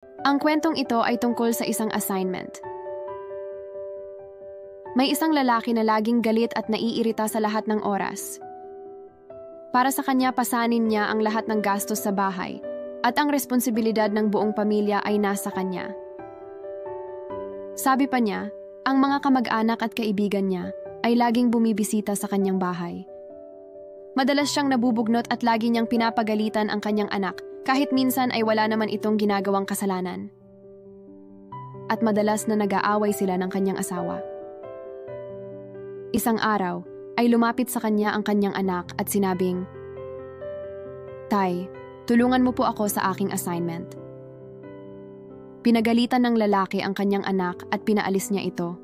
Ang kwentong ito ay tungkol sa isang assignment. May isang lalaki na laging galit at naiirita sa lahat ng oras. Para sa kanya, pasanin niya ang lahat ng gastos sa bahay at ang responsibilidad ng buong pamilya ay nasa kanya. Sabi pa niya, ang mga kamag-anak at kaibigan niya ay laging bumibisita sa kanyang bahay. Madalas siyang nabubugnot at lagi niyang pinapagalitan ang kanyang anak kahit minsan ay wala naman itong ginagawang kasalanan. At madalas na nag-aaway sila ng kanyang asawa. Isang araw ay lumapit sa kanya ang kanyang anak at sinabing, "Tay, tulungan mo po ako sa aking assignment." Pinagalitan ng lalaki ang kanyang anak at pinaalis niya ito.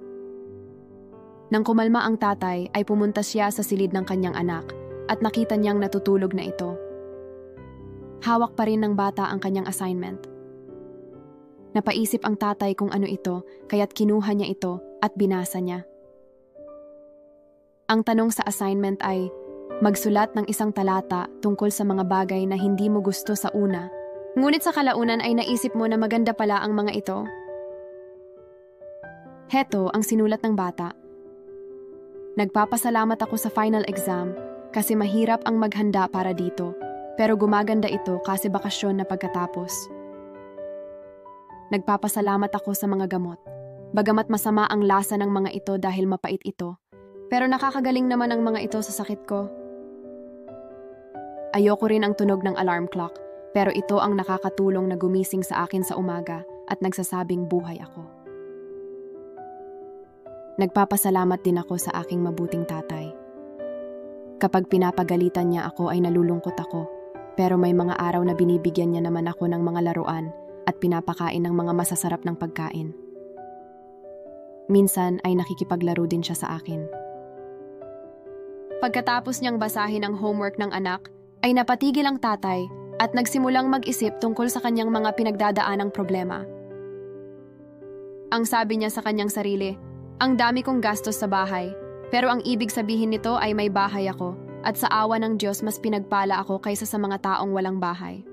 Nang kumalma ang tatay ay pumunta siya sa silid ng kanyang anak at nakita niyang natutulog na ito. Hawak pa rin ng bata ang kanyang assignment. Napaisip ang tatay kung ano ito, kaya't kinuha niya ito at binasa niya. Ang tanong sa assignment ay, magsulat ng isang talata tungkol sa mga bagay na hindi mo gusto sa una, ngunit sa kalaunan ay naisip mo na maganda pala ang mga ito. Heto ang sinulat ng bata. Nagpapasalamat ako sa final exam kasi mahirap ang maghanda para dito, pero gumaganda ito kasi bakasyon na pagkatapos. Nagpapasalamat ako sa mga gamot. Bagamat masama ang lasa ng mga ito dahil mapait ito, pero nakakagaling naman ang mga ito sa sakit ko. Ayoko rin ang tunog ng alarm clock, pero ito ang nakakatulong na gumising sa akin sa umaga at nagsasabing buhay ako. Nagpapasalamat din ako sa aking mabuting tatay. Kapag pinapagalitan niya ako ay nalulungkot ako, pero may mga araw na binibigyan niya naman ako ng mga laruan at pinapakain ng mga masasarap ng pagkain. Minsan ay nakikipaglaro din siya sa akin. Pagkatapos niyang basahin ang homework ng anak, ay napatigil ang tatay at nagsimulang mag-isip tungkol sa kanyang mga pinagdadaanang problema. Ang sabi niya sa kanyang sarili, ang dami kong gastos sa bahay, pero ang ibig sabihin nito ay may bahay ako at sa awa ng Diyos mas pinagpala ako kaysa sa mga taong walang bahay.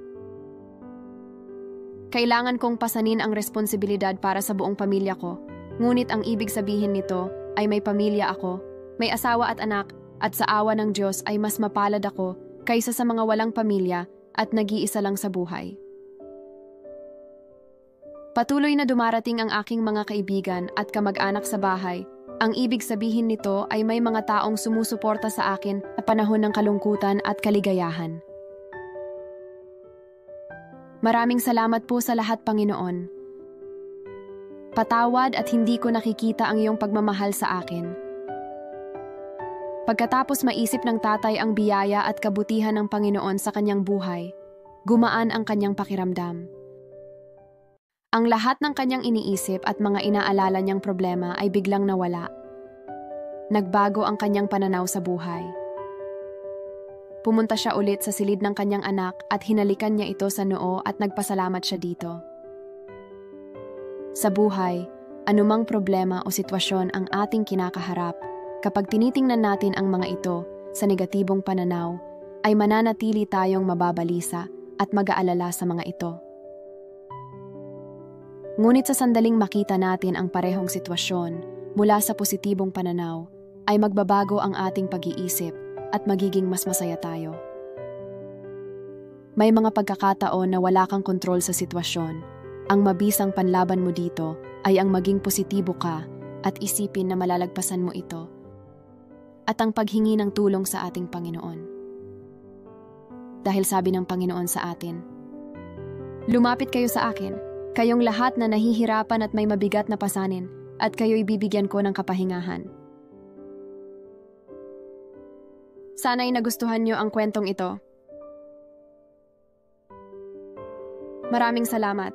Kailangan kong pasanin ang responsibilidad para sa buong pamilya ko, ngunit ang ibig sabihin nito ay may pamilya ako, may asawa at anak, at sa awa ng Diyos ay mas mapalad ako kaysa sa mga walang pamilya at nag-iisa lang sa buhay. Patuloy na dumarating ang aking mga kaibigan at kamag-anak sa bahay. Ang ibig sabihin nito ay may mga taong sumusuporta sa akin sa panahon ng kalungkutan at kaligayahan. Maraming salamat po sa lahat, Panginoon. Patawad at hindi ko nakikita ang iyong pagmamahal sa akin. Pagkatapos maisip ng tatay ang biyaya at kabutihan ng Panginoon sa kanyang buhay, gumaan ang kanyang pakiramdam. Ang lahat ng kanyang iniisip at mga inaalala niyang problema ay biglang nawala. Nagbago ang kanyang pananaw sa buhay. Pumunta siya ulit sa silid ng kanyang anak at hinalikan niya ito sa noo at nagpasalamat siya dito. Sa buhay, anumang problema o sitwasyon ang ating kinakaharap, kapag tinitingnan natin ang mga ito sa negatibong pananaw, ay mananatili tayong mababalisa at mag-aalala sa mga ito. Ngunit sa sandaling makita natin ang parehong sitwasyon mula sa positibong pananaw, ay magbabago ang ating pag-iisip at magiging mas masaya tayo. May mga pagkakataon na wala kang kontrol sa sitwasyon. Ang mabisang panlaban mo dito ay ang maging positibo ka at isipin na malalagpasan mo ito at ang paghingi ng tulong sa ating Panginoon. Dahil sabi ng Panginoon sa atin, lumapit kayo sa akin, kayong lahat na nahihirapan at may mabigat na pasanin, at kayo'y bibigyan ko ng kapahingahan. Sana'y nagustuhan niyo ang kwentong ito. Maraming salamat.